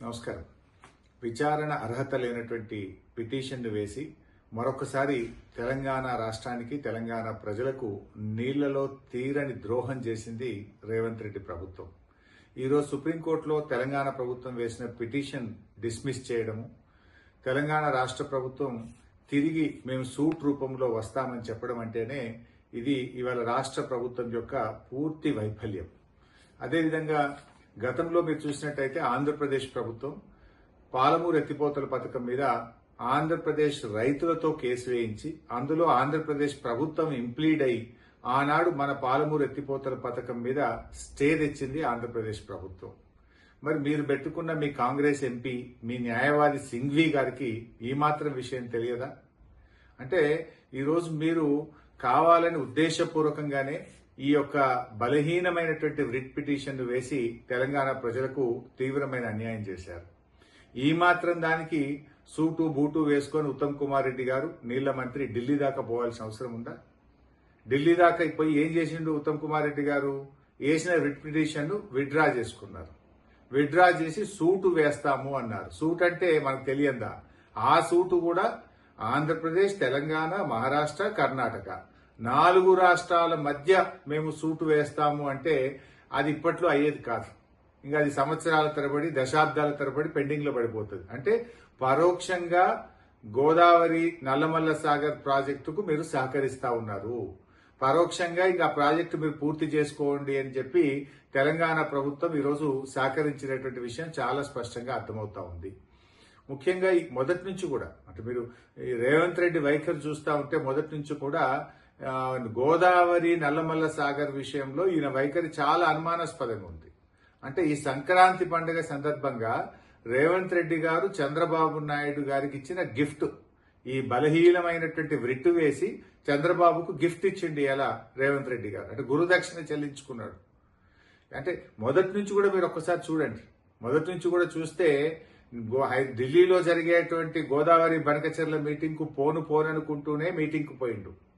నమస్కారం. విచారణ అర్హత లేనటువంటి పిటిషన్ను వేసి మరొకసారి తెలంగాణ రాష్ట్రానికి, తెలంగాణ ప్రజలకు నీళ్లలో తీరని ద్రోహం చేసింది రేవంత్ రెడ్డి ప్రభుత్వం. ఈరోజు సుప్రీంకోర్టులో తెలంగాణ ప్రభుత్వం వేసిన పిటిషన్ డిస్మిస్ చేయడము, తెలంగాణ రాష్ట్ర ప్రభుత్వం తిరిగి మేము సూట్ రూపంలో వస్తామని చెప్పడం అంటేనే ఇది ఇవాళ రాష్ట్ర ప్రభుత్వం యొక్క పూర్తి వైఫల్యం. అదేవిధంగా గతంలో మీరు చూసినట్టయితే ఆంధ్రప్రదేశ్ ప్రభుత్వం పాలమూరు ఎత్తిపోతల పథకం మీద ఆంధ్రప్రదేశ్ రైతులతో కేసు వేయించి అందులో ఆంధ్రప్రదేశ్ ప్రభుత్వం ఇంప్లీడ్ అయి ఆనాడు మన పాలమూరు ఎత్తిపోతల పథకం మీద స్టే తెచ్చింది ఆంధ్రప్రదేశ్ ప్రభుత్వం. మరి మీరు పెట్టుకున్న మీ కాంగ్రెస్ ఎంపీ, మీ న్యాయవాది సింఘ్వి గారికి ఈ మాత్రం విషయం తెలియదా? అంటే ఈరోజు మీరు కావాలని ఉద్దేశపూర్వకంగానే ఈ యొక్క బలహీనమైనటువంటి రిట్ పిటిషన్ వేసి తెలంగాణ ప్రజలకు తీవ్రమైన అన్యాయం చేశారు. ఈ మాత్రం దానికి సూటు బూటు వేసుకొని ఉత్తమ్ కుమార్ రెడ్డి గారు నీళ్ల మంత్రి ఢిల్లీ దాకా పోవాల్సిన అవసరం ఉందా? ఢిల్లీ దాకా పోయి ఏం చేసిండు ఉత్తమ్ కుమార్ రెడ్డి గారు? వేసిన రిట్ పిటిషన్ విత్డ్రా చేసుకున్నారు. విత్డ్రా చేసి సూటు వేస్తాము అన్నారు. సూట్ అంటే మనకు తెలియందా? ఆ సూటు కూడా ఆంధ్రప్రదేశ్, తెలంగాణ, మహారాష్ట్ర, కర్ణాటక 4 రాష్ట్రాల మధ్య మేము సూటు వేస్తాము అంటే అది ఇప్పట్లో అయ్యేది కాదు. ఇంకా అది సంవత్సరాల తరబడి, దశాబ్దాల తరబడి పెండింగ్ లో పడిపోతుంది. అంటే పరోక్షంగా గోదావరి నల్లమల్ల సాగర్ ప్రాజెక్టుకు మీరు సహకరిస్తా ఉన్నారు. పరోక్షంగా ఇంకా ప్రాజెక్టు మీరు పూర్తి చేసుకోండి అని చెప్పి తెలంగాణ ప్రభుత్వం ఈరోజు సహకరించినటువంటి విషయం చాలా స్పష్టంగా అర్థమవుతా ఉంది. ముఖ్యంగా మొదటి నుంచి కూడా అంటే మీరు రేవంత్ రెడ్డి వైఖరి చూస్తా ఉంటే మొదటి నుంచి కూడా గోదావరి నల్లమల్ల సాగర్ విషయంలో ఈయన వైఖరి చాలా అనుమానాస్పదంగా ఉంది. అంటే ఈ సంక్రాంతి పండుగ సందర్భంగా రేవంత్ రెడ్డి గారు చంద్రబాబు నాయుడు గారికి ఇచ్చిన గిఫ్ట్, ఈ బలహీనమైనటువంటి వ్రిట్టు వేసి చంద్రబాబుకు గిఫ్ట్ ఇచ్చిండి ఎలా రేవంత్ రెడ్డి గారు, అంటే గురుదక్షిణ చెల్లించుకున్నాడు. అంటే మొదటి నుంచి కూడా మీరు ఒక్కసారి చూడండి. మొదటి నుంచి కూడా చూస్తే ఢిల్లీలో జరిగేటువంటి గోదావరి బనకచెర్ల మీటింగ్ కు పోననుకుంటూనే మీటింగ్ కు పోయిండు.